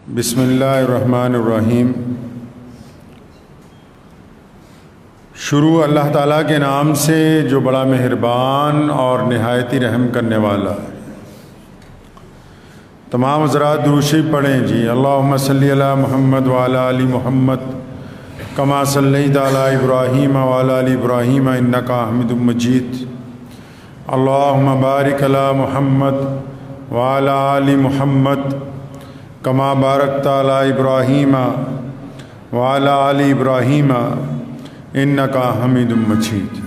بسم اللہ الرحمن الرحیم۔ شروع اللہ تعالیٰ کے نام سے جو بڑا مہربان اور نہایت ہی رحم کرنے والا ہے۔ تمام حضرات درود شریف پڑھیں جی۔ اللہم صلی علی محمد وعلی آل محمد کما صلیت علی ابراہیم وعلی آل ابراہیم انک حمید مجید۔ اللہم بارک علی محمد وعلی آل محمد کما بارکت علی ابراہیم وعلی آل ابراہیم انک حمید مجید۔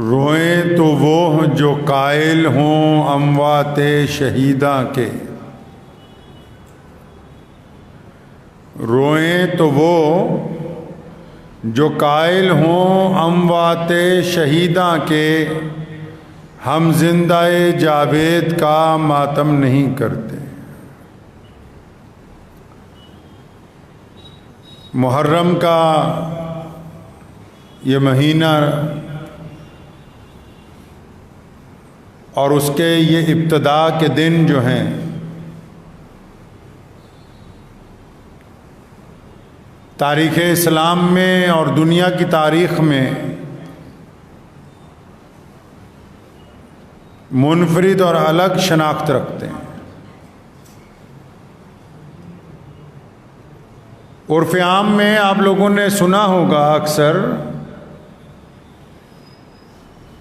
روئیں تو وہ جو قائل ہوں اموات شہیداں کے، روئیں تو وہ جو قائل ہوں اموات شہیداں کے، ہم زندہ جاوید کا ماتم نہیں کرتے۔ محرم کا یہ مہینہ اور اس کے یہ ابتدا کے دن جو ہیں، تاریخ اسلام میں اور دنیا کی تاریخ میں منفرد اور الگ شناخت رکھتے ہیں۔ عرف عام میں آپ لوگوں نے سنا ہوگا اکثر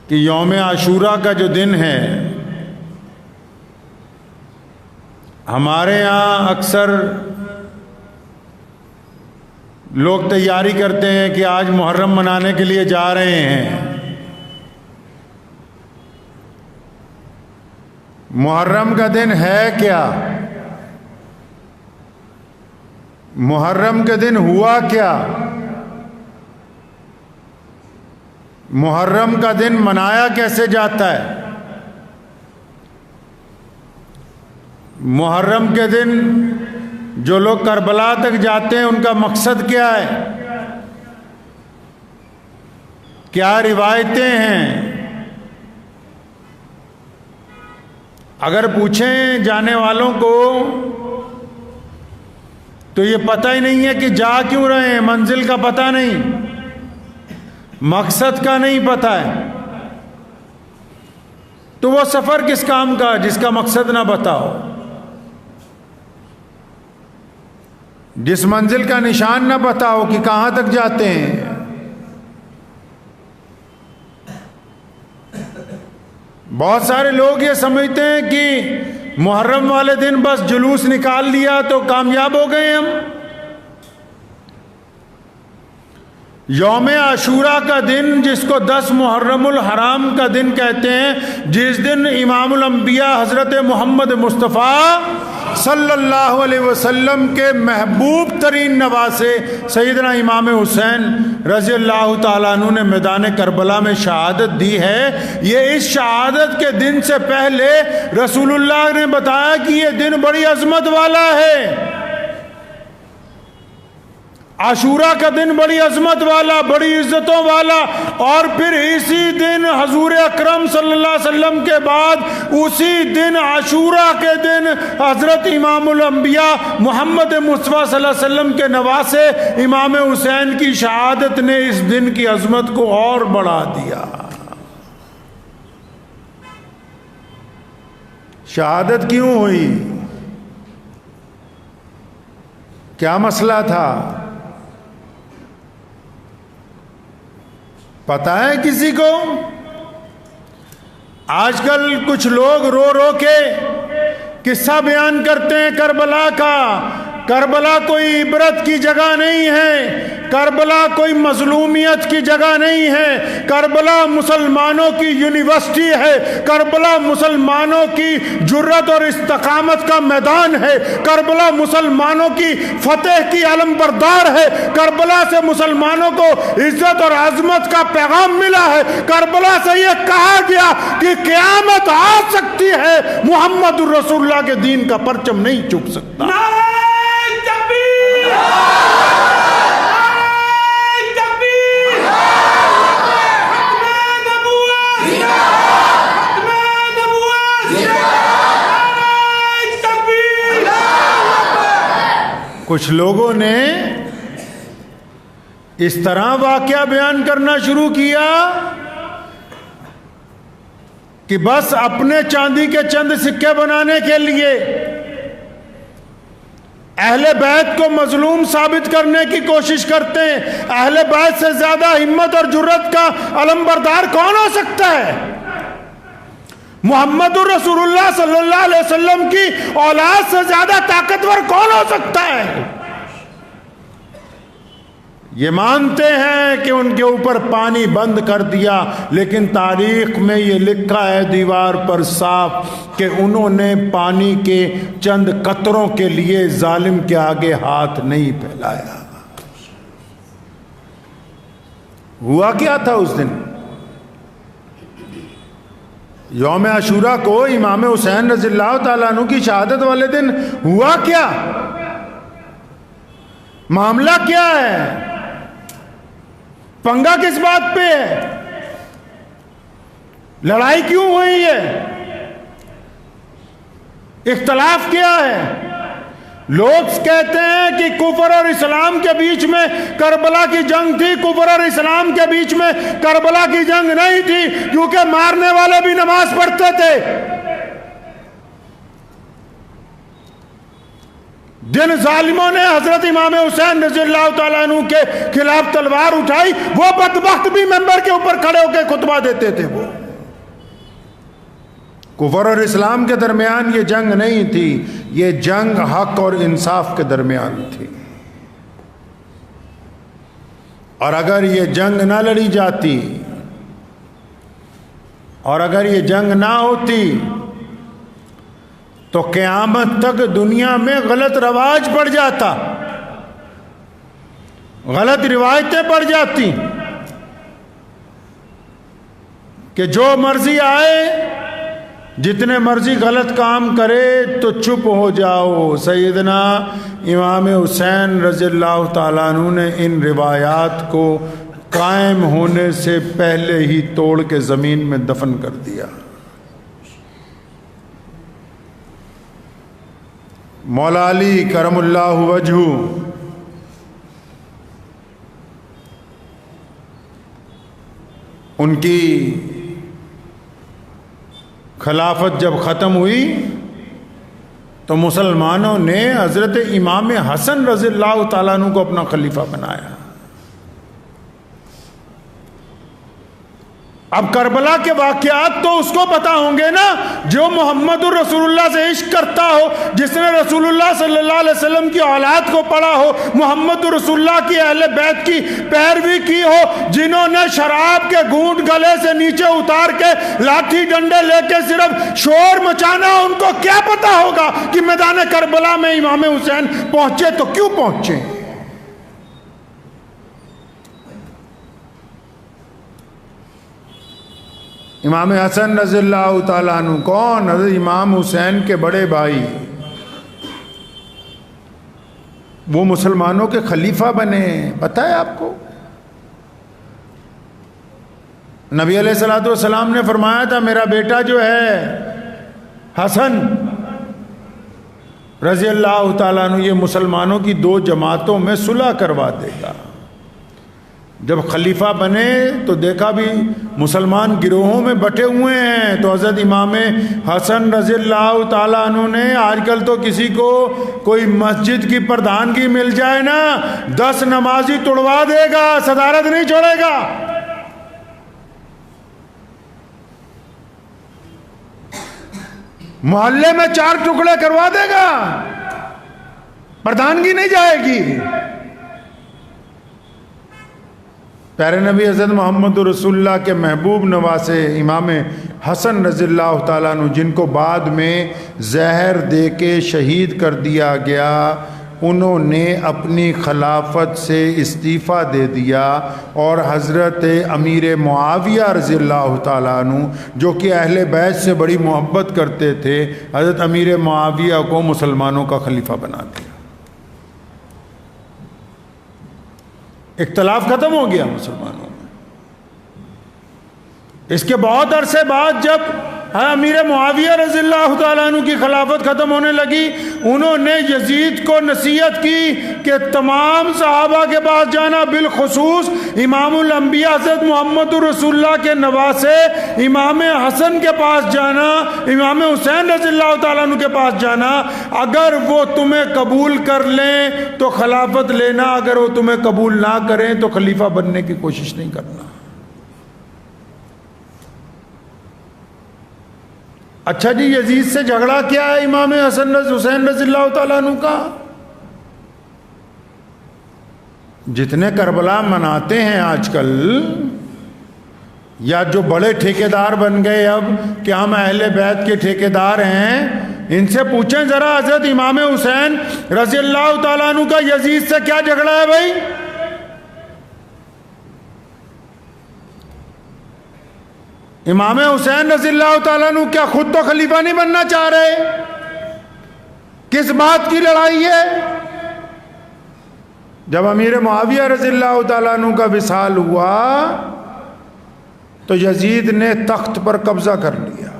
کہ یوم عاشوراء کا جو دن ہے، ہمارے یہاں اکثر لوگ تیاری کرتے ہیں کہ آج محرم منانے کے لیے جا رہے ہیں۔ محرم کا دن ہے کیا؟ محرم کے دن ہوا کیا؟ محرم کا دن منایا کیسے جاتا ہے؟ محرم کے دن جو لوگ کربلا تک جاتے ہیں ان کا مقصد کیا ہے؟ کیا روایتیں ہیں؟ اگر پوچھیں جانے والوں کو تو یہ پتہ ہی نہیں ہے کہ جا کیوں رہے ہیں، منزل کا پتہ نہیں، مقصد کا نہیں پتہ ہے، تو وہ سفر کس کام کا جس کا مقصد نہ بتاؤ، جس منزل کا نشان نہ بتاؤ کہ کہاں تک جاتے ہیں۔ بہت سارے لوگ یہ سمجھتے ہیں کہ محرم والے دن بس جلوس نکال لیا تو کامیاب ہو گئے ہم۔ یوم عاشوراء کا دن جس کو 10 محرم الحرام کا دن کہتے ہیں، جس دن امام الانبیاء حضرت محمد مصطفیٰ صلی اللہ علیہ وسلم کے محبوب ترین نواسے سیدنا امام حسین رضی اللہ تعالیٰ عنہ نے میدان کربلا میں شہادت دی ہے، یہ اس شہادت کے دن سے پہلے رسول اللہ نے بتایا کہ یہ دن بڑی عظمت والا ہے۔ عاشوراء کا دن بڑی عظمت والا، بڑی عزتوں والا، اور پھر اسی دن حضور اکرم صلی اللہ علیہ وسلم کے بعد اسی دن عاشوراء کے دن حضرت امام الانبیاء محمد مصطفیٰ صلی اللہ علیہ وسلم کے نواسے امام حسین کی شہادت نے اس دن کی عظمت کو اور بڑھا دیا۔ شہادت کیوں ہوئی؟ کیا مسئلہ تھا؟ پتہ ہے کسی کو؟ آج کل کچھ لوگ رو رو کے قصہ بیان کرتے ہیں کربلا کا۔ کربلا کوئی عبرت کی جگہ نہیں ہے، کربلا کوئی مظلومیت کی جگہ نہیں ہے، کربلا مسلمانوں کی یونیورسٹی ہے، کربلا مسلمانوں کی جرت اور استقامت کا میدان ہے، کربلا مسلمانوں کی فتح کی علم بردار ہے، کربلا سے مسلمانوں کو عزت اور عظمت کا پیغام ملا ہے، کربلا سے یہ کہا گیا کہ قیامت آ سکتی ہے، محمد الرسول اللہ کے دین کا پرچم نہیں چک سکتا۔ کچھ لوگوں نے اس طرح واقعہ بیان کرنا شروع کیا کہ بس اپنے چاندی کے چند سکے بنانے کے لیے اہل بیت کو مظلوم ثابت کرنے کی کوشش کرتے ہیں. اہل بیت سے زیادہ ہمت اور جرت کا علمبردار کون ہو سکتا ہے؟ محمد الرسول اللہ صلی اللہ علیہ وسلم کی اولاد سے زیادہ طاقتور کون ہو سکتا ہے؟ یہ مانتے ہیں کہ ان کے اوپر پانی بند کر دیا، لیکن تاریخ میں یہ لکھا ہے دیوار پر صاف کہ انہوں نے پانی کے چند قطروں کے لیے ظالم کے آگے ہاتھ نہیں پھیلایا. ہوا کیا تھا اس دن؟ یوم عاشوراء کو امام حسین رضی اللہ تعالیٰ عنہ کی شہادت والے دن ہوا کیا؟ معاملہ کیا ہے؟ پنگا کس بات پہ ہے؟ لڑائی کیوں ہوئی ہے؟ اختلاف کیا ہے؟ لوگ کہتے ہیں کہ کفر اور اسلام کے بیچ میں کربلا کی جنگ تھی. کفر اور اسلام کے بیچ میں کربلا کی جنگ نہیں تھی، کیونکہ مارنے والے بھی نماز پڑھتے تھے. جن ظالموں نے حضرت امام حسین رضی اللہ تعالیٰ عنہ کے خلاف تلوار اٹھائی، وہ بدبخت بھی منبر کے اوپر کھڑے ہو کے خطبہ دیتے تھے. وہ کفر اور اسلام کے درمیان یہ جنگ نہیں تھی، یہ جنگ حق اور انصاف کے درمیان تھی. اور اگر یہ جنگ نہ لڑی جاتی اور اگر یہ جنگ نہ ہوتی تو قیامت تک دنیا میں غلط رواج پڑ جاتا، غلط روایتیں پڑ جاتی کہ جو مرضی آئے، جتنے مرضی غلط کام کرے تو چپ ہو جاؤ. سیدنا امام حسین رضی اللہ تعالیٰ عنہ نے ان روایات کو قائم ہونے سے پہلے ہی توڑ کے زمین میں دفن کر دیا. مولا علی کرم اللہ وجہہ ان کی خلافت جب ختم ہوئی تو مسلمانوں نے حضرت امام حسن رضی اللہ تعالیٰ عنہ کو اپنا خلیفہ بنایا. اب کربلا کے واقعات تو اس کو پتا ہوں گے نا جو محمد الرسول اللہ سے عشق کرتا ہو، جس نے رسول اللہ صلی اللہ علیہ وسلم کی اولاد کو پڑھا ہو، محمد الرسول اللہ کی اہل بیت کی پیروی کی ہو، جنہوں نے شراب کے گھونٹ گلے سے نیچے اتار کے لاٹھی ڈنڈے لے کے صرف شور مچانا، ان کو کیا پتا ہوگا کہ میدان کربلا میں امام حسین پہنچے تو کیوں پہنچے؟ امام حسن رضی اللہ تعالیٰ عنہ کون؟ حضرت امام حسین کے بڑے بھائی، وہ مسلمانوں کے خلیفہ بنے. پتہ ہے آپ کو نبی علیہ الصلوۃ والسلام نے فرمایا تھا میرا بیٹا جو ہے حسن رضی اللہ تعالیٰ عنہ یہ مسلمانوں کی 2 جماعتوں میں صلح کروا دے گا. جب خلیفہ بنے تو دیکھا بھی مسلمان گروہوں میں بٹے ہوئے ہیں، تو حضرت امام حسن رضی اللہ تعالیٰ عنہ نے، آج کل تو کسی کو کوئی مسجد کی پردھانگی مل جائے نا 10 نمازی توڑوا دے گا، صدارت نہیں چھوڑے گا. محلے میں 4 ٹکڑے کروا دے گا، پردھانگی نہیں جائے گی. پیارے نبی حضرت محمد رسول اللہ کے محبوب نواسے امام حسن رضی اللہ تعالیٰ عنہ، جن کو بعد میں زہر دے کے شہید کر دیا گیا، انہوں نے اپنی خلافت سے استعفیٰ دے دیا اور حضرت امیر معاویہ رضی اللہ تعالیٰ عنہ جو کہ اہل بیت سے بڑی محبت کرتے تھے، حضرت امیر معاویہ کو مسلمانوں کا خلیفہ بنا دیا. اختلاف ختم ہو گیا مسلمانوں میں. اس کے بہت عرصے بعد جب امیر معاویہ رضی اللہ تعالیٰ عنہ کی خلافت ختم ہونے لگی، انہوں نے یزید کو نصیحت کی کہ تمام صحابہ کے پاس جانا، بالخصوص امام الانبیاء حضرت محمد رسول اللہ کے نواسے امام حسن کے پاس جانا، امام حسین رضی اللہ تعالیٰ عنہ کے پاس جانا، اگر وہ تمہیں قبول کر لیں تو خلافت لینا، اگر وہ تمہیں قبول نہ کریں تو خلیفہ بننے کی کوشش نہیں کرنا۔ اچھا جی، یزید سے جھگڑا کیا ہے امام حسن حسین رضی اللہ تعالیٰ عنہ کا؟ جتنے کربلا مناتے ہیں آج کل، یا جو بڑے ٹھیکیدار بن گئے اب کہ ہم اہل بیت کے ٹھیکیدار ہیں، ان سے پوچھیں ذرا حضرت امام حسین رضی اللہ تعالیٰ عنہ کا یزید سے کیا جھگڑا ہے بھائی؟ امام حسین رضی اللہ تعالیٰ عنہ کیا خود تو خلیفہ نہیں بننا چاہ رہے؟ کس بات کی لڑائی ہے؟ جب امیر معاویہ رضی اللہ تعالیٰ عنہ کا وصال ہوا تو یزید نے تخت پر قبضہ کر لیا،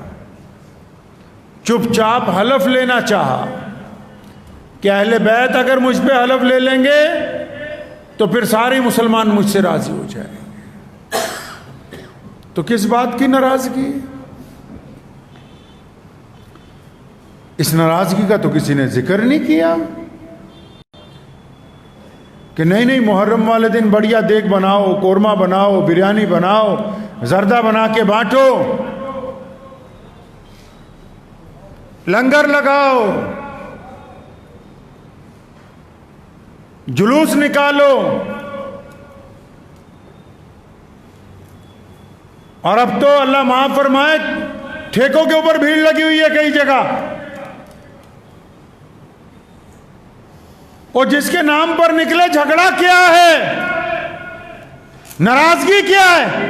چپ چاپ حلف لینا چاہا کہ اہل بیت اگر مجھ پہ حلف لے لیں گے تو پھر سارے مسلمان مجھ سے راضی ہو جائیں گے۔ تو کس بات کی ناراضگی؟ اس ناراضگی کا تو کسی نے ذکر نہیں کیا کہ نہیں محرم والے دن بڑھیا دیگ بناؤ، قورمہ بناؤ، بریانی بناؤ، زردہ بنا کے بانٹو، لنگر لگاؤ، جلوس نکالو۔ اور اب تو اللہ معاف فرمائے ٹھیکوں کے اوپر بھیڑ لگی ہوئی ہے کئی جگہ، اور جس کے نام پر نکلے جھگڑا کیا ہے، ناراضگی کیا ہے؟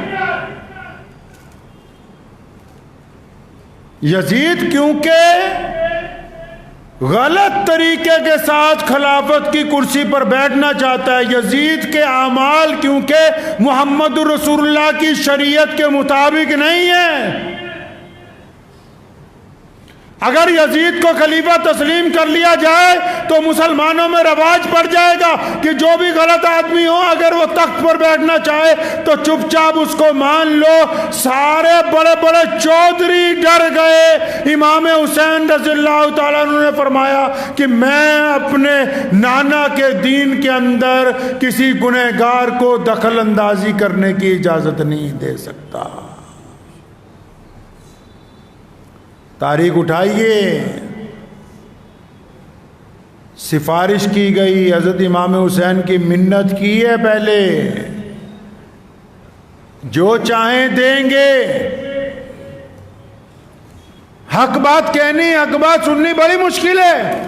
یزید کیونکہ غلط طریقے کے ساتھ خلافت کی کرسی پر بیٹھنا چاہتا ہے، یزید کے اعمال کیونکہ محمد رسول اللہ کی شریعت کے مطابق نہیں ہے۔ اگر یزید کو خلیفہ تسلیم کر لیا جائے تو مسلمانوں میں رواج پڑ جائے گا کہ جو بھی غلط آدمی ہو اگر وہ تخت پر بیٹھنا چاہے تو چپ چاپ اس کو مان لو۔ سارے بڑے بڑے چودھری ڈر گئے۔ امام حسین رضی اللہ تعالیٰ عنہ نے فرمایا کہ میں اپنے نانا کے دین کے اندر کسی گنہگار کو دخل اندازی کرنے کی اجازت نہیں دے سکتا۔ تاریخ اٹھائیے، سفارش کی گئی، حضرت امام حسین کی منت کی ہے پہلے، جو چاہیں دیں گے۔ حق بات کہنی، حق بات سننی بڑی مشکل ہے۔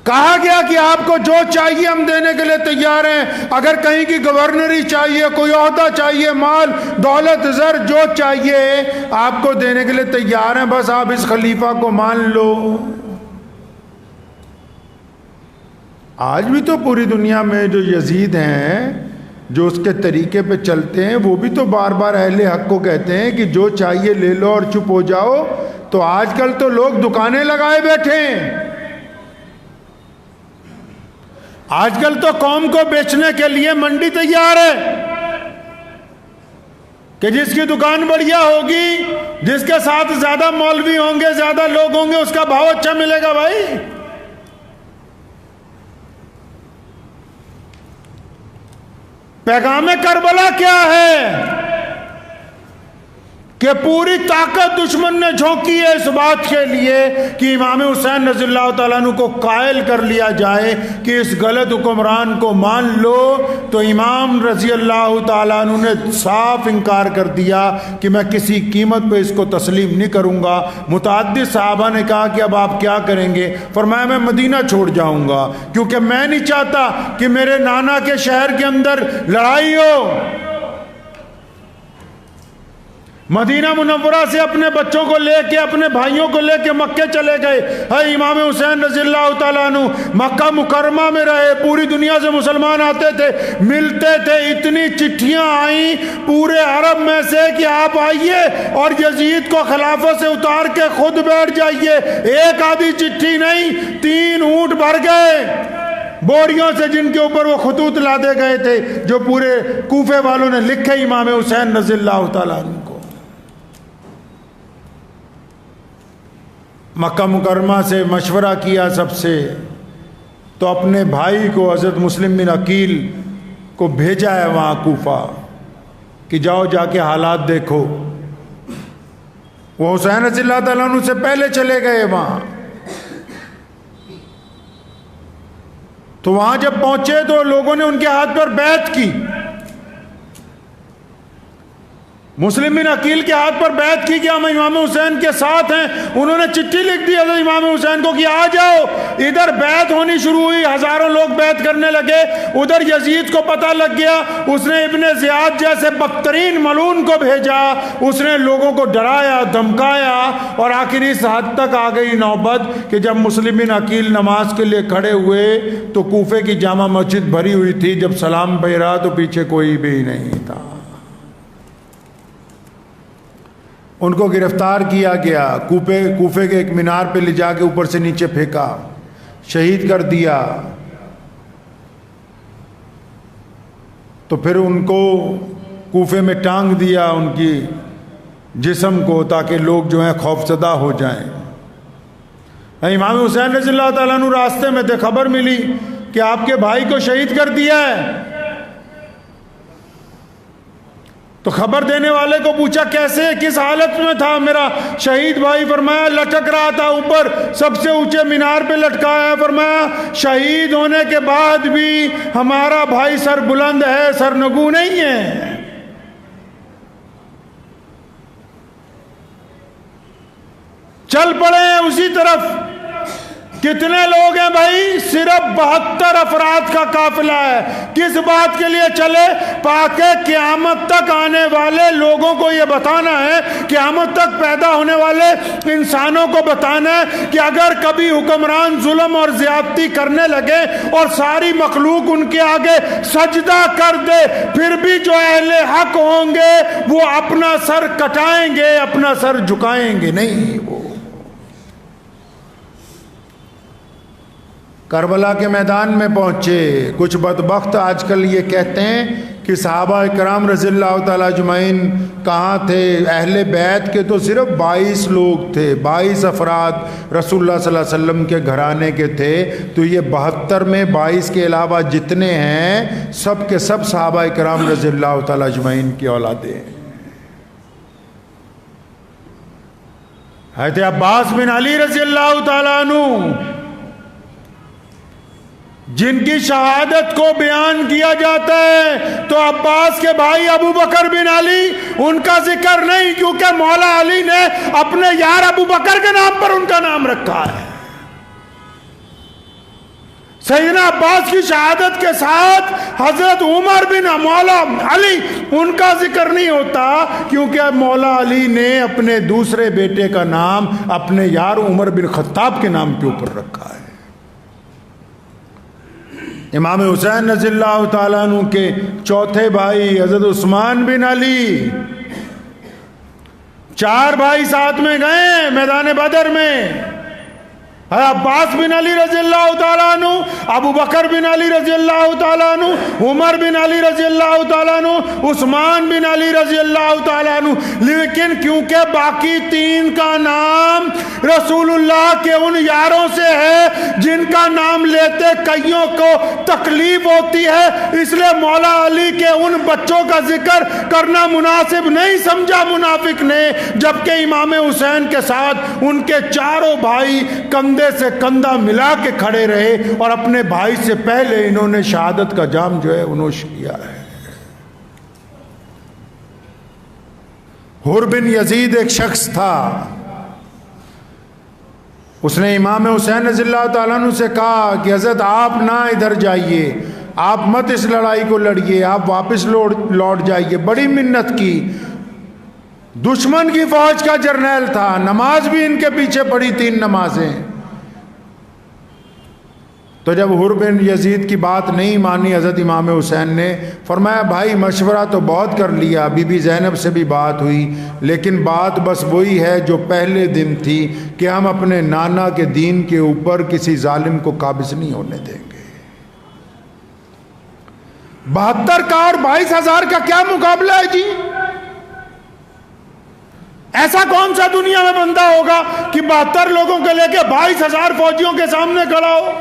کہا گیا کہ آپ کو جو چاہیے ہم دینے کے لیے تیار ہیں، اگر کہیں کی گورنری چاہیے، کوئی عہدہ چاہیے، مال دولت زر جو چاہیے آپ کو دینے کے لیے تیار ہیں، بس آپ اس خلیفہ کو مان لو۔ آج بھی تو پوری دنیا میں جو یزید ہیں، جو اس کے طریقے پہ چلتے ہیں، وہ بھی تو بار بار اہل حق کو کہتے ہیں کہ جو چاہیے لے لو اور چپ ہو جاؤ۔ تو آج کل تو لوگ دکانیں لگائے بیٹھے ہیں، آج کل تو قوم کو بیچنے کے لیے منڈی تیار ہے کہ جس کی دکان بڑھیا ہوگی، جس کے ساتھ زیادہ مولوی ہوں گے، زیادہ لوگ ہوں گے، اس کا بھاؤ اچھا ملے گا۔ بھائی پیغام کربلا کیا ہے کہ پوری طاقت دشمن نے جھونکی ہے اس بات کے لیے کہ امام حسین رضی اللہ تعالیٰ عنہ کو قائل کر لیا جائے کہ اس غلط حکمران کو مان لو۔ تو امام رضی اللہ تعالیٰ عنہ نے صاف انکار کر دیا کہ میں کسی قیمت پہ اس کو تسلیم نہیں کروں گا۔ متعدد صحابہ نے کہا کہ اب آپ کیا کریں گے؟ فرمایا میں مدینہ چھوڑ جاؤں گا، کیونکہ میں نہیں چاہتا کہ میرے نانا کے شہر کے اندر لڑائی ہو۔ مدینہ منورہ سے اپنے بچوں کو لے کے، اپنے بھائیوں کو لے کے مکے چلے گئے. امام حسین رضی اللہ تعالیٰ عنہ مکہ مکرمہ میں رہے. پوری دنیا سے مسلمان آتے تھے، ملتے تھے. اتنی چٹھیاں آئیں پورے عرب میں سے کہ آپ آئیے اور یزید کو خلافت سے اتار کے خود بیٹھ جائیے. ایک آدھی چٹھی نہیں، 3 اونٹ بھر گئے بوریوں سے، جن کے اوپر وہ خطوط لادے گئے تھے جو پورے کوفے والوں نے لکھے امام حسین رضی اللہ تعالیٰ عنہ کو. مکہ مکرمہ سے مشورہ کیا سب سے، تو اپنے بھائی کو حضرت مسلم بن عقیل کو بھیجا ہے وہاں کوفہ کہ جاؤ جا کے حالات دیکھو. وہ حسین رضی اللہ تعالیٰ عنہ سے پہلے چلے گئے وہاں. تو وہاں جب پہنچے تو لوگوں نے ان کے ہاتھ پر بیعت کی. مسلم بن عقیل کے ہاتھ پر بیعت کی کہ ہم امام حسین کے ساتھ ہیں. انہوں نے چٹھی لکھ دی حضرت امام حسین کو کہ آ جاؤ. ادھر بیعت ہونی شروع ہوئی، ہزاروں لوگ بیعت کرنے لگے. ادھر یزید کو پتہ لگ گیا، اس نے ابن زیاد جیسے بدترین ملعون کو بھیجا. اس نے لوگوں کو ڈرایا، دھمکایا، اور آخر اس حد تک آ گئی نوبت کہ جب مسلم بن عقیل نماز کے لیے کھڑے ہوئے تو کوفے کی جامع مسجد بھری ہوئی تھی. جب سلام پھیرا تو پیچھے کوئی بھی نہیں تھا. ان کو گرفتار کیا گیا، کوفے کے ایک مینار پہ لے جا کے اوپر سے نیچے پھینکا، شہید کر دیا. تو پھر ان کو کوفے میں ٹانگ دیا ان کی جسم کو، تاکہ لوگ جو ہیں خوفزدہ ہو جائیں. امام حسین رضی اللہ تعالیٰ عنہ راستے میں تھے، خبر ملی کہ آپ کے بھائی کو شہید کر دیا ہے. تو خبر دینے والے کو پوچھا کیسے، کس حالت میں تھا میرا شہید بھائی؟ فرمایا لٹک رہا تھا اوپر سب سے اونچے مینار پہ لٹکایا. فرمایا شہید ہونے کے بعد بھی ہمارا بھائی سر بلند ہے، سرنگوں نہیں ہے. چل پڑے ہیں اسی طرف. کتنے لوگ ہیں بھائی؟ صرف 72 افراد کا قافلہ ہے. کس بات کے لیے چلے؟ تاکہ قیامت تک آنے والے لوگوں کو یہ بتانا ہے، قیامت تک پیدا ہونے والے انسانوں کو بتانا ہے کہ اگر کبھی حکمران ظلم اور زیادتی کرنے لگے اور ساری مخلوق ان کے آگے سجدہ کر دے، پھر بھی جو اہل حق ہوں گے وہ اپنا سر کٹائیں گے، اپنا سر جھکائیں گے نہیں. وہ کربلا کے میدان میں پہنچے. کچھ بدبخت آج کل یہ کہتے ہیں کہ صحابہ کرام رضی اللہ تعالیٰ اجمعین کہاں تھے؟ اہل بیت کے تو صرف 22 لوگ تھے، 22 افراد رسول اللہ صلی اللہ علیہ وسلم کے گھرانے کے تھے. تو یہ 72 میں 22 کے علاوہ جتنے ہیں سب کے سب صحابہ کرام رضی اللہ تعالیٰ اجمعین کی اولادیں ہیں. حضرت عباس بن علی رضی اللہ تعالیٰ عنہ جن کی شہادت کو بیان کیا جاتا ہے تو عباس کے بھائی ابو بکر بن علی ان کا ذکر نہیں، کیونکہ مولا علی نے اپنے یار ابو بکر کے نام پر ان کا نام رکھا ہے. سیدنا عباس کی شہادت کے ساتھ حضرت عمر بن مولا علی ان کا ذکر نہیں ہوتا، کیونکہ مولا علی نے اپنے دوسرے بیٹے کا نام اپنے یار عمر بن خطاب کے نام کے اوپر رکھا ہے. امام حسین رضی اللہ تعالیٰ عنہ کے چوتھے بھائی حضرت عثمان بن علی، 4 بھائی ساتھ میں گئے میدان بدر میں. عباس بن علی رضی اللہ تعالیٰ عنہ، ابو بکر بن علی رضی اللہ تعالیٰ عنہ، عمر بن علی رضی اللہ تعالیٰ عنہ، عثمان بن علی رضی اللہ تعالیٰ عنہ. لیکن کیونکہ باقی 3 کا نام رسول اللہ کے ان یاروں سے ہے جن کا نام لیتے کئیوں کو تکلیف ہوتی ہے، اس لیے مولا علی کے ان بچوں کا ذکر کرنا مناسب نہیں سمجھا منافق نے. جبکہ امام حسین کے ساتھ ان کے 4 بھائی کندھے سے کندھا ملا کے کھڑے رہے اور اپنے بھائی سے پہلے انہوں نے شہادت کا جام جو ہے نوش کیا ہے. حر بن یزید ایک شخص تھا، اس نے امام حسین رضی اللہ تعالیٰ عنہ سے کہا کہ حضرت آپ نہ ادھر جائیے، آپ مت اس لڑائی کو لڑیے، آپ واپس لوٹ جائیے. بڑی منت کی. دشمن کی فوج کا جرنیل تھا، نماز بھی ان کے پیچھے پڑھی 3 نمازیں۔ تو جب حر بن یزید کی بات نہیں مانی حضرت امام حسین نے، فرمایا بھائی مشورہ تو بہت کر لیا، بی بی زینب سے بھی بات ہوئی، لیکن بات بس وہی ہے جو پہلے دن تھی کہ ہم اپنے نانا کے دین کے اوپر کسی ظالم کو قابض نہیں ہونے دیں گے۔ 72 کا اور 22,000 کا کیا مقابلہ ہے جی؟ ایسا کون سا دنیا میں بندہ ہوگا کہ 72 لوگوں کے لے کے 22,000 فوجیوں کے سامنے کھڑا ہو؟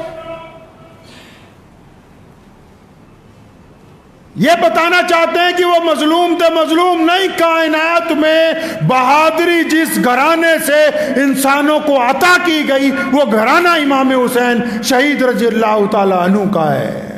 یہ بتانا چاہتے ہیں کہ وہ مظلوم تھے، مظلوم نہیں، کائنات میں بہادری جس گھرانے سے انسانوں کو عطا کی گئی وہ گھرانہ امام حسین شہید رضی اللہ تعالی عنہ کا ہے۔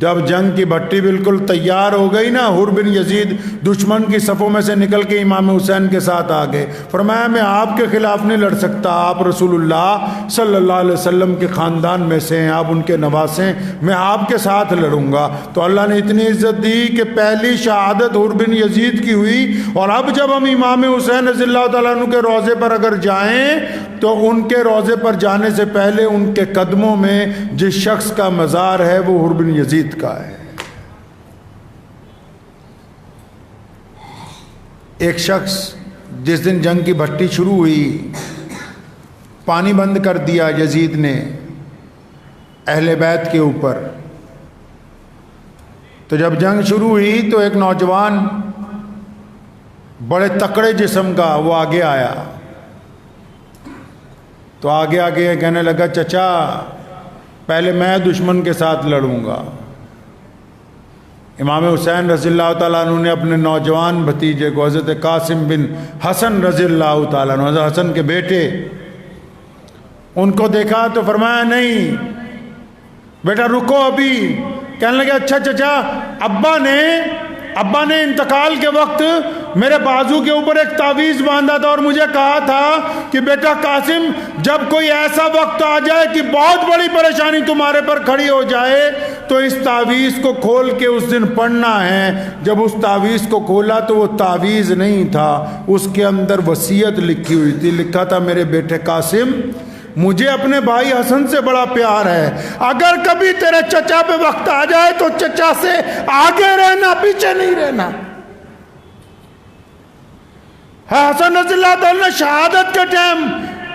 جب جنگ کی بھٹی بالکل تیار ہو گئی نا، حر بن یزید دشمن کی صفوں میں سے نکل کے امام حسین کے ساتھ آ گئے، فرمایا میں آپ کے خلاف نہیں لڑ سکتا، آپ رسول اللہ صلی اللہ علیہ وسلم کے خاندان میں سے ہیں، آپ ان کے نواسے ہیں، میں آپ کے ساتھ لڑوں گا۔ تو اللہ نے اتنی عزت دی کہ پہلی شہادت حر بن یزید کی ہوئی، اور اب جب ہم امام حسین رضی اللہ تعالیٰ عنہ کے روضے پر اگر جائیں تو ان کے روضے پر جانے سے پہلے ان کے قدموں میں جس شخص کا مزار ہے وہ حر بن یزید کا ہے۔ ایک شخص جس دن جنگ کی بھٹی شروع ہوئی، پانی بند کر دیا یزید نے اہل بیت کے اوپر، تو جب جنگ شروع ہوئی تو ایک نوجوان بڑے تکڑے جسم کا وہ آگے آیا، تو آگے آگے کہنے لگا چچا پہلے میں دشمن کے ساتھ لڑوں گا۔ امام حسین رضی اللہ تعالیٰ عنہ نے اپنے نوجوان بھتیجے کو حضرت قاسم بن حسن رضی اللہ تعالیٰ عنہ، حضرت حسن کے بیٹے، ان کو دیکھا تو فرمایا نہیں بیٹا رکو ابھی۔ کہنے لگے اچھا چچا، ابا نے انتقال کے وقت میرے بازو کے اوپر ایک تعویذ باندھا تھا اور مجھے کہا تھا کہ بیٹا قاسم جب کوئی ایسا وقت آ جائے کہ بہت بڑی پریشانی تمہارے پر کھڑی ہو جائے تو اس تعویذ کو کھول کے اس دن پڑھنا ہے۔ جب اس تعویذ کو کھولا تو وہ تعویذ نہیں تھا، اس کے اندر وصیت لکھی ہوئی تھی، لکھا تھا میرے بیٹے قاسم مجھے اپنے بھائی حسن سے بڑا پیار ہے، اگر کبھی تیرے چچا پہ وقت آ جائے تو چچا سے آگے رہنا، پیچھے نہیں رہنا۔ حسن رضی اللہ تعالیٰ نے شہادت کے ٹائم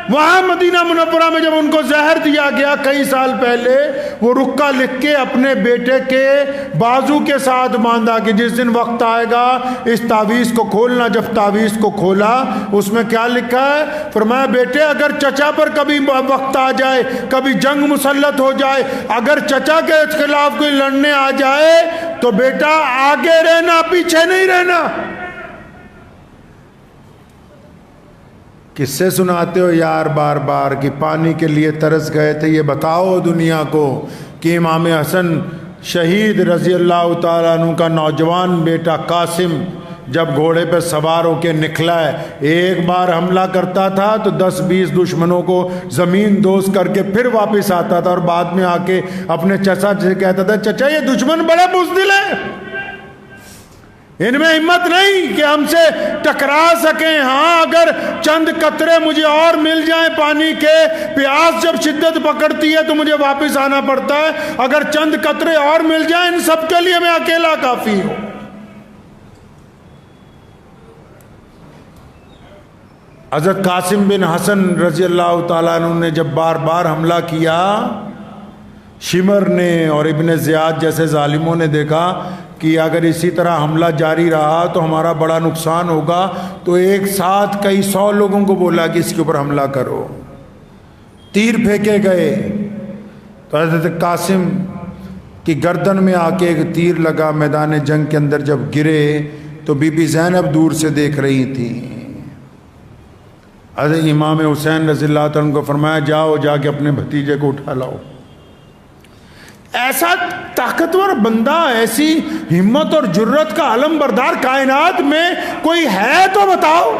وہاں مدینہ منورہ میں جب ان کو زہر دیا گیا کئی سال پہلے، وہ رکا لکھ کے اپنے بیٹے کے بازو کے ساتھ باندھا کہ جس دن وقت آئے گا اس تعویذ کو کھولنا۔ جب تعویذ کو کھولا اس میں کیا لکھا ہے؟ فرمایا بیٹے اگر چچا پر کبھی وقت آ جائے، کبھی جنگ مسلط ہو جائے، اگر چچا کے خلاف کوئی لڑنے آ جائے تو بیٹا آگے رہنا، پیچھے نہیں رہنا۔ کس سے سناتے ہو یار بار بار کہ پانی کے لیے ترس گئے تھے؟ یہ بتاؤ دنیا کو کہ امام حسن شہید رضی اللہ تعالیٰ عنہ کا نوجوان بیٹا قاسم جب گھوڑے پہ سوار ہو کے نکلا ہے، ایک بار حملہ کرتا تھا تو 10-20 دشمنوں کو زمین دوز کر کے پھر واپس آتا تھا، اور بعد میں آ کے اپنے چچا سے کہتا تھا چچا یہ دشمن بڑے بزدل ہیں، ان میں ہمت نہیں کہ ہم سے ٹکرا سکیں، ہاں اگر چند قطرے مجھے اور مل جائیں پانی کے، پیاس جب شدت پکڑتی ہے تو مجھے واپس آنا پڑتا ہے، اگر چند قطرے اور مل جائیں ان سب کے لیے میں اکیلا کافی ہوں۔ حضرت قاسم بن حسن رضی اللہ تعالیٰ عنہ نے جب بار بار حملہ کیا، شمر نے اور ابن زیاد جیسے ظالموں نے دیکھا کہ اگر اسی طرح حملہ جاری رہا تو ہمارا بڑا نقصان ہوگا، تو ایک ساتھ کئی 100 لوگوں کو بولا کہ اس کے اوپر حملہ کرو، تیر پھینکے گئے تو حضرت قاسم کی گردن میں آ کے ایک تیر لگا، میدان جنگ کے اندر جب گرے تو بی بی زینب دور سے دیکھ رہی تھی۔ حضرت امام حسین رضی اللہ تعالیٰ عنہ کو فرمایا جاؤ جا کے اپنے بھتیجے کو اٹھا لاؤ۔ ایسا طاقتور بندہ، ایسی ہمت اور جرت کا علم بردار کائنات میں کوئی ہے تو بتاؤ۔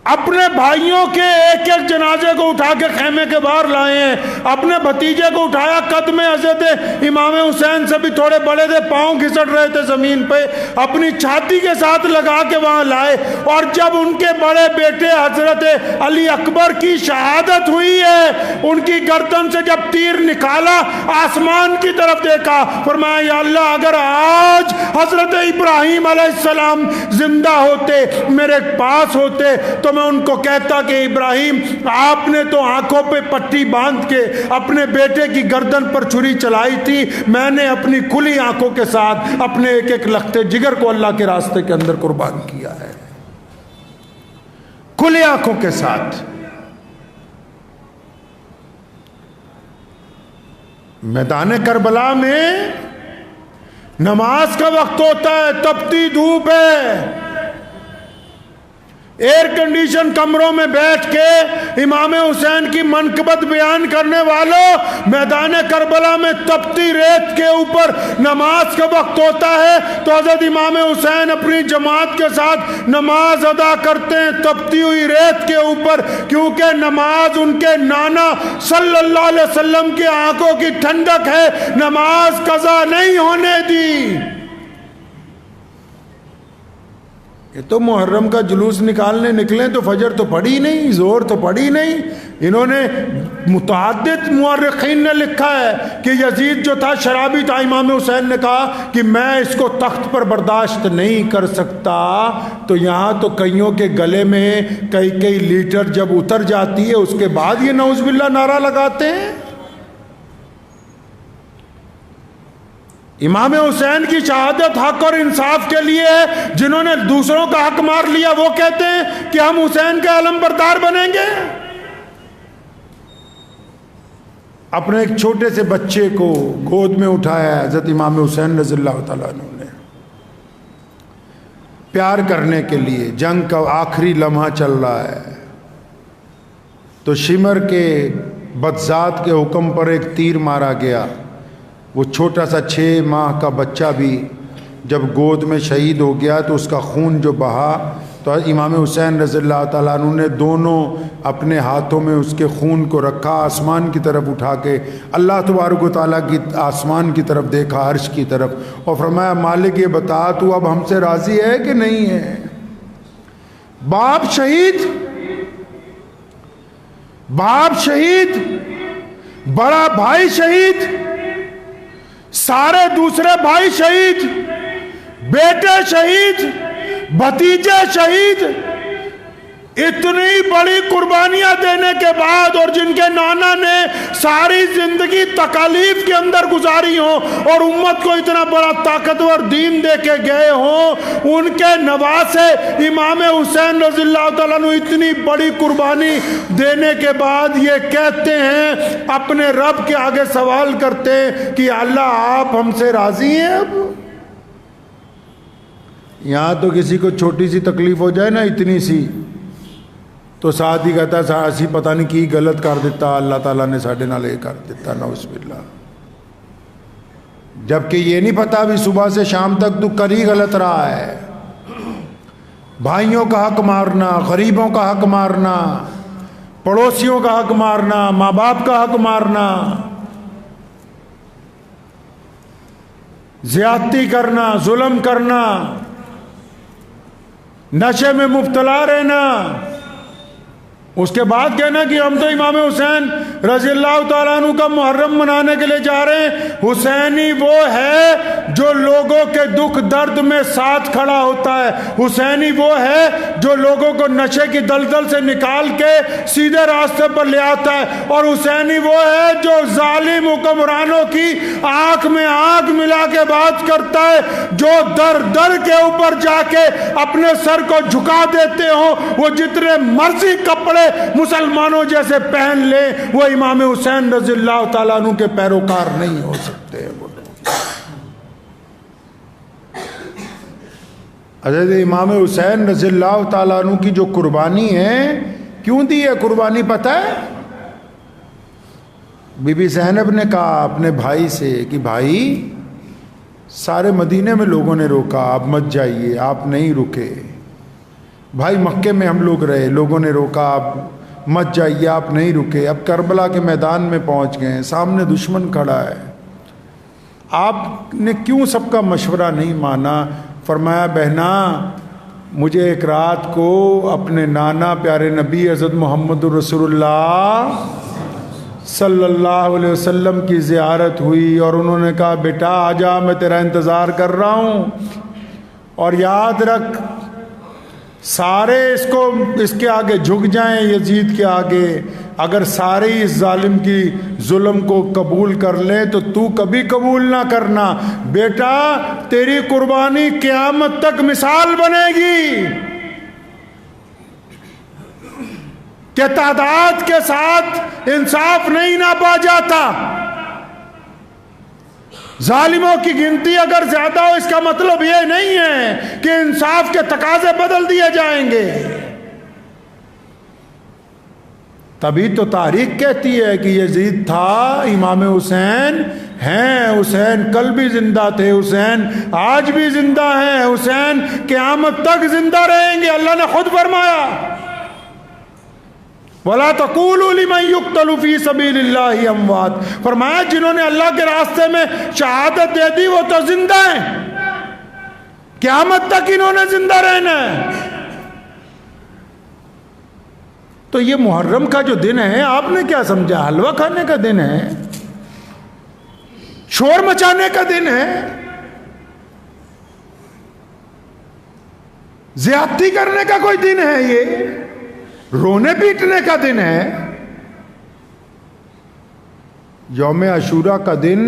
اپنے بھائیوں کے ایک ایک جنازے کو اٹھا کے خیمے کے باہر لائے ہیں، اپنے بھتیجے کو اٹھایا، قد میں حضرت امام حسین سے بھی تھوڑے بڑے تھے، پاؤں گھسٹ رہے تھے زمین پہ، اپنی چھاتی کے ساتھ لگا کے وہاں لائے، اور جب ان کے بڑے بیٹے حضرت علی اکبر کی شہادت ہوئی ہے، ان کی گردن سے جب تیر نکالا، آسمان کی طرف دیکھا، فرمایا یا اللہ اگر آج حضرت ابراہیم علیہ السلام زندہ ہوتے، میرے پاس ہوتے، تو میں ان کو کہتا کہ ابراہیم آپ نے تو آنکھوں پہ پٹی باندھ کے اپنے بیٹے کی گردن پر چھری چلائی تھی، میں نے اپنی کھلی آنکھوں کے ساتھ اپنے ایک ایک لختے جگر کو اللہ کے راستے کے اندر قربان کیا ہے، کھلی آنکھوں کے ساتھ۔ میدان کربلا میں نماز کا وقت ہوتا ہے، تپتی دھوپ ہے، ایئر کنڈیشن کمروں میں بیٹھ کے امام حسین کی منقبت بیان کرنے والوں، میدان کربلا میں تپتی ریت کے اوپر نماز کا وقت ہوتا ہے تو حضرت امام حسین اپنی جماعت کے ساتھ نماز ادا کرتے ہیں تپتی ہوئی ریت کے اوپر، کیونکہ نماز ان کے نانا صلی اللہ علیہ وسلم کی آنکھوں کی ٹھنڈک ہے، نماز قضا نہیں ہونے دی۔ یہ تو محرم کا جلوس نکالنے نکلیں تو فجر تو پڑھی نہیں، زور تو پڑھی نہیں۔ انہوں نے متعدد مورخین نے لکھا ہے کہ یزید جو تھا شرابی تھا، امام حسین نے کہا کہ میں اس کو تخت پر برداشت نہیں کر سکتا، تو یہاں تو کئیوں کے گلے میں کئی لیٹر جب اتر جاتی ہے اس کے بعد یہ نعوذ باللہ نعرہ لگاتے ہیں۔ امام حسین کی شہادت حق اور انصاف کے لیے ہے، جنہوں نے دوسروں کا حق مار لیا وہ کہتے ہیں کہ ہم حسین کے علم بردار بنیں گے۔ اپنے ایک چھوٹے سے بچے کو گود میں اٹھایا حضرت امام حسین رضی اللہ تعالیٰ عنہ نے، پیار کرنے کے لیے، جنگ کا آخری لمحہ چل رہا ہے، تو شمر کے بدذات کے حکم پر ایک تیر مارا گیا۔ وہ چھوٹا سا 6 ماہ کا بچہ بھی جب گود میں شہید ہو گیا تو اس کا خون جو بہا، تو امام حسین رضی اللہ تعالیٰ عنہ نے دونوں اپنے ہاتھوں میں اس کے خون کو رکھا، آسمان کی طرف اٹھا کے اللہ تبارک و تعالیٰ کی آسمان کی طرف دیکھا، عرش کی طرف، اور فرمایا مالک یہ بتا تو اب ہم سے راضی ہے کہ نہیں ہے؟ باپ شہید، باپ شہید، بڑا بھائی شہید، سارے دوسرے بھائی شہید، بیٹے شہید، بھتیجے شہید، اتنی بڑی قربانیاں دینے کے بعد، اور جن کے نانا نے ساری زندگی تکالیف کے اندر گزاری ہوں اور امت کو اتنا بڑا طاقتور دین دے کے گئے ہوں، ان کے نواسے امام حسین رضی اللہ تعالیٰ عنہ اتنی بڑی قربانی دینے کے بعد یہ کہتے ہیں، اپنے رب کے آگے سوال کرتے ہیں کہ اللہ آپ ہم سے راضی ہیں؟ اب یہاں تو کسی کو چھوٹی سی تکلیف ہو جائے نا، اتنی سی، تو ساتھ ہی کہتا ہے اسی پتہ نہیں کی غلط کر دیتا، اللہ تعالیٰ نے ساڑھے نال یہ کر دیتا، نعوذ باللہ۔ جبکہ یہ نہیں پتا بھی صبح سے شام تک تو کر ہی غلط رہا ہے، بھائیوں کا حق مارنا، غریبوں کا حق مارنا، پڑوسیوں کا حق مارنا، ماں باپ کا حق مارنا، زیادتی کرنا، ظلم کرنا، نشے میں مبتلا رہنا، اس کے بعد کہنا کہ ہم تو امام حسین رضی اللہ تعالیٰ عنہ کا محرم منانے کے لیے جا رہے ہیں۔ حسینی وہ ہے جو لوگوں کے دکھ درد میں ساتھ کھڑا ہوتا ہے، حسینی وہ ہے جو لوگوں کو نشے کی دلدل سے نکال کے سیدھے راستے پر لے آتا ہے، اور حسینی وہ ہے جو ظالم حکمرانوں کی آنکھ میں آنکھ ملا کے بات کرتا ہے، جو در در کے اوپر جا کے اپنے سر کو جھکا دیتے ہوں، وہ جتنے مرضی کپڑے مسلمانوں جیسے پہن لے، وہ امام حسین رضی اللہ تعالیٰ عنہ کے پیروکار نہیں ہو سکتے۔ حضرت امام حسین رضی اللہ تعالیٰ عنہ کی جو قربانی ہے، کیوں دی ہے قربانی پتہ ہے؟ بی بی زینب نے کہا اپنے بھائی سے کہ بھائی سارے مدینے میں لوگوں نے روکا، آپ مت جائیے، آپ نہیں رکے، بھائی مکے میں ہم لوگ رہے، لوگوں نے روکا آپ مت جائیے، آپ نہیں رکے، اب کربلا کے میدان میں پہنچ گئے، سامنے دشمن کھڑا ہے، آپ نے کیوں سب کا مشورہ نہیں مانا؟ فرمایا بہنا مجھے ایک رات کو اپنے نانا پیارے نبی حضرت محمد رسول اللہ صلی اللہ علیہ وسلم کی زیارت ہوئی، اور انہوں نے کہا بیٹا آ جا، میں تیرا انتظار کر رہا ہوں، اور یاد رکھ سارے اس کے آگے جھک جائیں، یزید کے آگے، اگر سارے اس ظالم کی ظلم کو قبول کر لیں تو تو کبھی قبول نہ کرنا، بیٹا تیری قربانی قیامت تک مثال بنے گی کہ تعداد کے ساتھ انصاف نہیں ناپا جاتا، ظالموں کی گنتی اگر زیادہ ہو اس کا مطلب یہ نہیں ہے کہ انصاف کے تقاضے بدل دیے جائیں گے۔ تبھی تو تاریخ کہتی ہے کہ یزید تھا، امام حسین ہیں، حسین کل بھی زندہ تھے، حسین آج بھی زندہ ہیں، حسین قیامت تک زندہ رہیں گے، اللہ نے خود فرمایا وَلَا تَقُولُوا لِمَن يُقْتَلُ فِي سَبِيلِ اللَّهِ أَمْوَاتٌ، فرمایا جنہوں نے اللہ کے راستے میں شہادت دے دی وہ تو زندہ ہیں، قیامت تک انہوں نے زندہ رہنا ہے۔ تو یہ محرم کا جو دن ہے آپ نے کیا سمجھا؟ حلوہ کھانے کا دن ہے، شور مچانے کا دن ہے، زیادتی کرنے کا کوئی دن ہے؟ یہ رونے پیٹنے کا دن ہے۔ یوم عاشورہ کا دن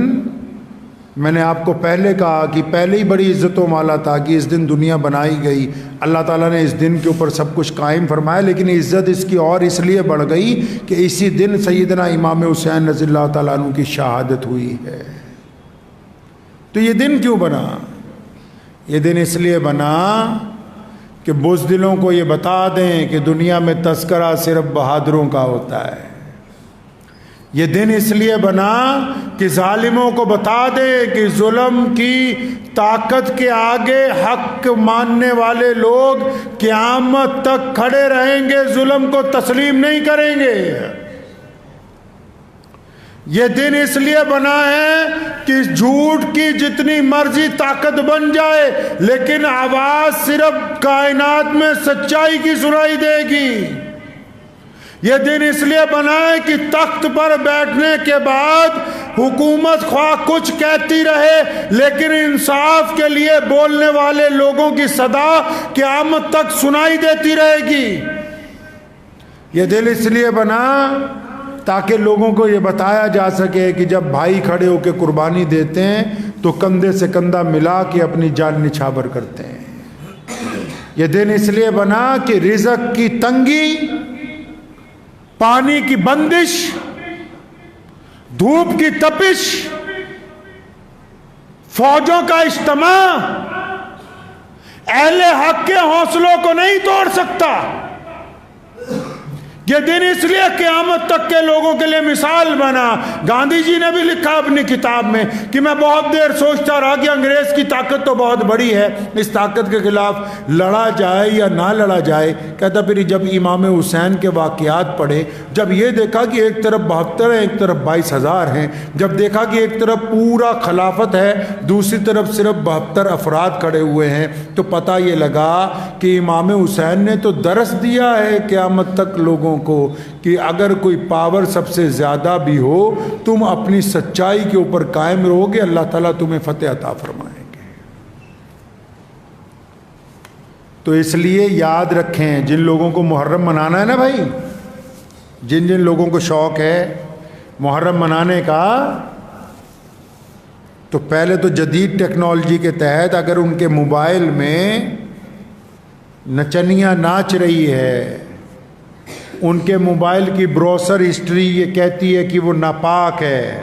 میں نے آپ کو پہلے کہا کہ پہلے ہی بڑی عزتوں والا تھا کہ اس دن دنیا بنائی گئی، اللہ تعالیٰ نے اس دن کے اوپر سب کچھ قائم فرمایا، لیکن عزت اس کی اور اس لیے بڑھ گئی کہ اسی دن سیدنا امام حسین رضی اللہ تعالیٰ عنہ کی شہادت ہوئی ہے۔ تو یہ دن کیوں بنا؟ یہ دن اس لیے بنا کہ بزدلوں کو یہ بتا دیں کہ دنیا میں تذکرہ صرف بہادروں کا ہوتا ہے۔ یہ دن اس لیے بنا کہ ظالموں کو بتا دے کہ ظلم کی طاقت کے آگے حق ماننے والے لوگ قیامت تک کھڑے رہیں گے، ظلم کو تسلیم نہیں کریں گے۔ یہ دن اس لیے بنا ہے کہ جھوٹ کی جتنی مرضی طاقت بن جائے لیکن آواز صرف کائنات میں سچائی کی سنائی دے گی۔ یہ دن اس لیے بنا ہے کہ تخت پر بیٹھنے کے بعد حکومت خواہ کچھ کہتی رہے لیکن انصاف کے لیے بولنے والے لوگوں کی صدا قیامت تک سنائی دیتی رہے گی۔ یہ دن اس لیے بنا تاکہ لوگوں کو یہ بتایا جا سکے کہ جب بھائی کھڑے ہو کے قربانی دیتے ہیں تو کندھے سے کندھا ملا کے اپنی جان نچھاور کرتے ہیں۔ یہ دن اس لیے بنا کہ رزق کی تنگی، پانی کی بندش، دھوپ کی تپش، فوجوں کا اجتماع اہل حق کے حوصلوں کو نہیں توڑ سکتا۔ یہ دن اس لیے قیامت تک کے لوگوں کے لیے مثال بنا۔ گاندھی جی نے بھی لکھا اپنی کتاب میں کہ میں بہت دیر سوچتا رہا کہ انگریز کی طاقت تو بہت بڑی ہے، اس طاقت کے خلاف لڑا جائے یا نہ لڑا جائے۔ کہتا پھر جب امام حسین کے واقعات پڑھے، جب یہ دیکھا کہ ایک طرف 72 ہیں، ایک طرف 22,000 ہیں، جب دیکھا کہ ایک طرف پورا خلافت ہے، دوسری طرف صرف 72 افراد کھڑے ہوئے ہیں، تو پتہ یہ لگا کہ امام حسین نے تو درس دیا ہے قیامت تک لوگوں کو کہ اگر کوئی پاور سب سے زیادہ بھی ہو، تم اپنی سچائی کے اوپر قائم رہو گے، اللہ تعالیٰ تمہیں فتح عطا فرمائیں گے۔ تو اس لیے یاد رکھیں، جن لوگوں کو محرم منانا ہے نا بھائی، جن لوگوں کو شوق ہے محرم منانے کا، تو پہلے تو جدید ٹیکنالوجی کے تحت اگر ان کے موبائل میں نچنیاں ناچ رہی ہے، ان کے موبائل کی بروسر ہسٹری یہ کہتی ہے کہ وہ ناپاک ہے،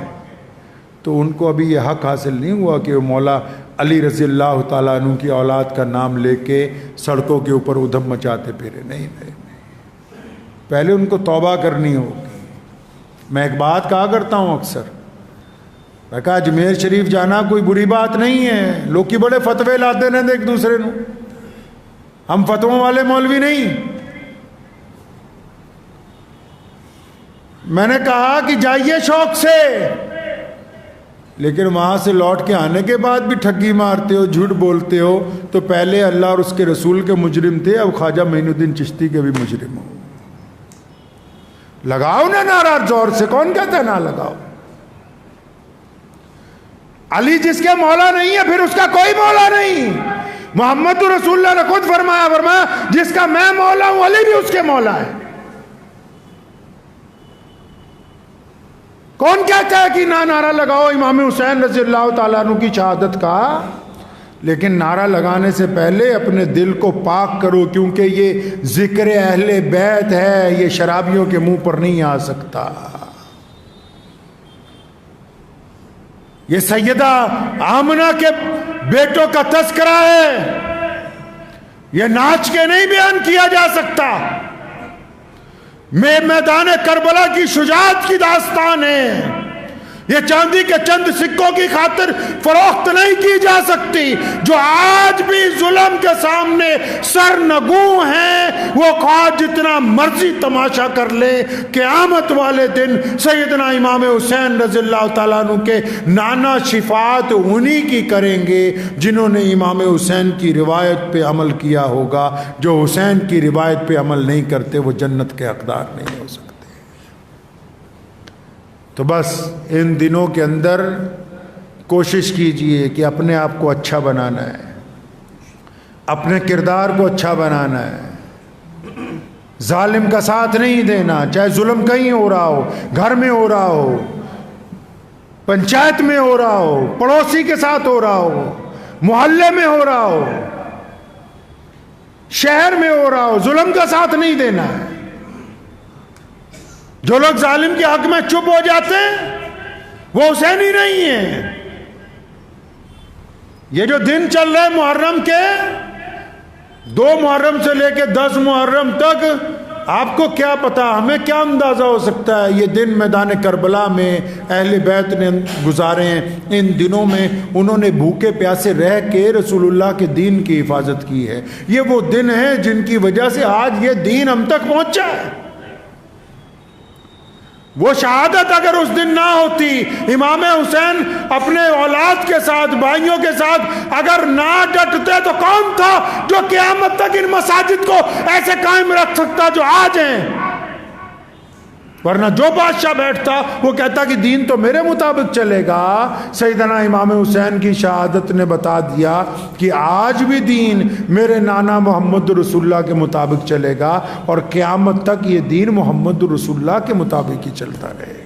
تو ان کو ابھی یہ حق حاصل نہیں ہوا کہ وہ مولا علی رضی اللہ تعالیٰ عنہ کی اولاد کا نام لے کے سڑکوں کے اوپر ادھم مچاتے پھرے۔ نہیں، پہلے ان کو توبہ کرنی ہوگی۔ میں ایک بات کہا کرتا ہوں اکثر، میں کہا اجمیر شریف جانا کوئی بری بات نہیں ہے، لوگ کی بڑے فتوے لاتے رہتے ایک دوسرے نو، ہم فتووں والے مولوی نہیں. میں نے کہا کہ جائیے شوق سے، لیکن وہاں سے لوٹ کے آنے کے بعد بھی ٹھگی مارتے ہو، جھوٹ بولتے ہو، تو پہلے اللہ اور اس کے رسول کے مجرم تھے، اب خواجہ معین الدین چشتی کے بھی مجرم ہو. لگاؤ نا نعرہ زور سے، کون کہتا ہے نہ لگاؤ؟ علی جس کے مولا نہیں ہے پھر اس کا کوئی مولا نہیں. محمد رسول اللہ نے خود فرمایا جس کا میں مولا ہوں علی بھی اس کے مولا ہے. کون کہتا ہے کہ نہ نعرہ لگاؤ امام حسین رضی اللہ تعالیٰ عنہ کی شہادت کا؟ لیکن نعرہ لگانے سے پہلے اپنے دل کو پاک کرو، کیونکہ یہ ذکر اہل بیت ہے، یہ شرابیوں کے منہ پر نہیں آ سکتا. یہ سیدہ آمنہ کے بیٹوں کا تذکرہ ہے، یہ ناچ کے نہیں بیان کیا جا سکتا. میدان کربلا کی شجاعت کی داستان ہے. یہ چاندی کے چند سکوں کی خاطر فروخت نہیں کی جا سکتی. جو آج بھی ظلم کے سامنے سرنگوں ہیں وہ خواہ جتنا مرضی تماشا کر لے، قیامت والے دن سیدنا امام حسین رضی اللہ تعالیٰ عنہ کے نانا شفاعت انہی کی کریں گے جنہوں نے امام حسین کی روایت پہ عمل کیا ہوگا. جو حسین کی روایت پہ عمل نہیں کرتے وہ جنت کے حقدار نہیں ہو سکتے. تو بس ان دنوں کے اندر کوشش کیجئے کہ اپنے آپ کو اچھا بنانا ہے، اپنے کردار کو اچھا بنانا ہے. ظالم کا ساتھ نہیں دینا، چاہے ظلم کہیں ہو رہا ہو، گھر میں ہو رہا ہو، پنچایت میں ہو رہا ہو، پڑوسی کے ساتھ ہو رہا ہو، محلے میں ہو رہا ہو، شہر میں ہو رہا ہو، ظلم کا ساتھ نہیں دینا ہے. جو لوگ ظالم کے حق میں چپ ہو جاتے ہیں وہ حسینی نہیں ہیں. یہ جو دن چل رہے محرم کے، 2 محرم سے لے کے 10 محرم تک، آپ کو کیا پتا، ہمیں کیا اندازہ ہو سکتا ہے یہ دن میدان کربلا میں اہل بیت نے گزارے ہیں. ان دنوں میں انہوں نے بھوکے پیاسے رہ کے رسول اللہ کے دین کی حفاظت کی ہے. یہ وہ دن ہیں جن کی وجہ سے آج یہ دین ہم تک پہنچا ہے. وہ شہادت اگر اس دن نہ ہوتی، امام حسین اپنے اولاد کے ساتھ، بھائیوں کے ساتھ اگر نہ ڈٹتے، تو کون تھا جو قیامت تک ان مساجد کو ایسے قائم رکھ سکتا جو آج ہیں؟ ورنہ جو بادشاہ بیٹھتا وہ کہتا کہ دین تو میرے مطابق چلے گا. سیدنا امام حسین کی شہادت نے بتا دیا کہ آج بھی دین میرے نانا محمد رسول اللہ کے مطابق چلے گا، اور قیامت تک یہ دین محمد رسول اللہ کے مطابق ہی چلتا رہے گا.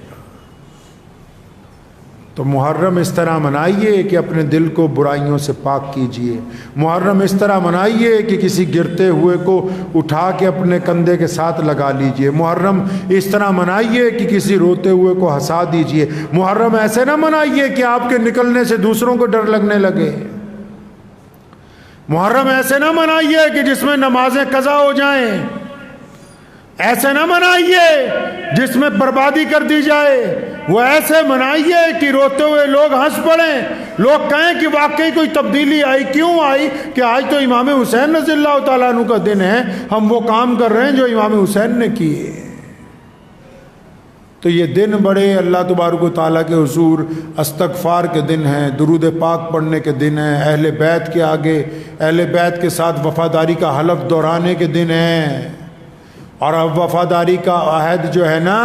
تو محرم اس طرح منائیے کہ اپنے دل کو برائیوں سے پاک کیجئے. محرم اس طرح منائیے کہ کسی گرتے ہوئے کو اٹھا کے اپنے کندھے کے ساتھ لگا لیجئے. محرم اس طرح منائیے کہ کسی روتے ہوئے کو ہنسا دیجئے. محرم ایسے نہ منائیے کہ آپ کے نکلنے سے دوسروں کو ڈر لگنے لگے. محرم ایسے نہ منائیے کہ جس میں نمازیں قضا ہو جائیں. ایسے نہ منائیے جس میں بربادی کر دی جائے. وہ ایسے منائیے کہ روتے ہوئے لوگ ہنس پڑیں، لوگ کہیں کہ واقعی کوئی تبدیلی آئی. کیوں آئی؟ کہ آج تو امام حسین رضی اللہ تعالیٰ عنہ کا دن ہے، ہم وہ کام کر رہے ہیں جو امام حسین نے کیے. تو یہ دن بڑے اللہ تبارک و تعالیٰ کے حضور استغفار کے دن ہیں، درود پاک پڑھنے کے دن ہیں، اہل بیت کے آگے، اہل بیت کے ساتھ وفاداری کا حلف دہرانے کے دن ہیں. اور اب وفاداری کا عہد جو ہے نا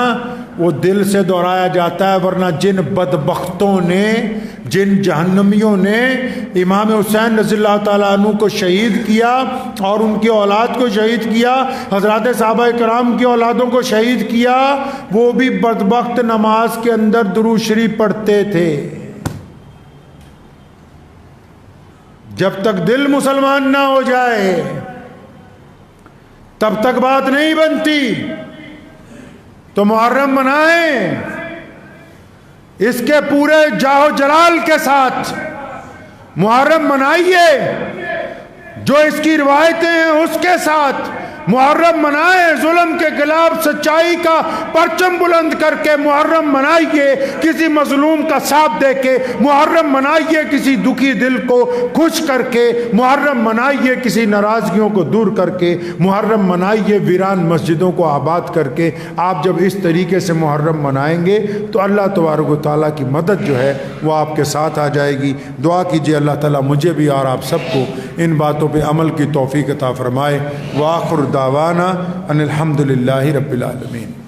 وہ دل سے دہرایا جاتا ہے، ورنہ جن بدبختوں نے، جن جہنمیوں نے امام حسین رضی اللہ تعالیٰ عنہ کو شہید کیا اور ان کی اولاد کو شہید کیا، حضرات صحابہ کرام کی اولادوں کو شہید کیا، وہ بھی بدبخت نماز کے اندر درود شریف پڑھتے تھے. جب تک دل مسلمان نہ ہو جائے تب تک بات نہیں بنتی. تو محرم منائیں اس کے پورے جاہ و جلال کے ساتھ. محرم منائیے جو اس کی روایتیں ہیں اس کے ساتھ. محرم منائیں، ظلم کے خلاف سچائی کا پرچم بلند کر کے محرم منائیے، کسی مظلوم کا ساتھ دے کے محرم منائیے، کسی دکھی دل کو خوش کر کے محرم منائیے، کسی ناراضگیوں کو دور کر کے محرم منائیے، ویران مسجدوں کو آباد کر کے۔ آپ جب اس طریقے سے محرم منائیں گے تو اللہ تبارک و تعالیٰ کی مدد جو ہے وہ آپ کے ساتھ آ جائے گی۔ دعا کیجئے اللہ تعالیٰ مجھے بھی اور آپ سب کو ان باتوں پہ عمل کی توفیق عطا فرمائے۔ وآخر دعوانا ان الحمد للہ رب العالمین۔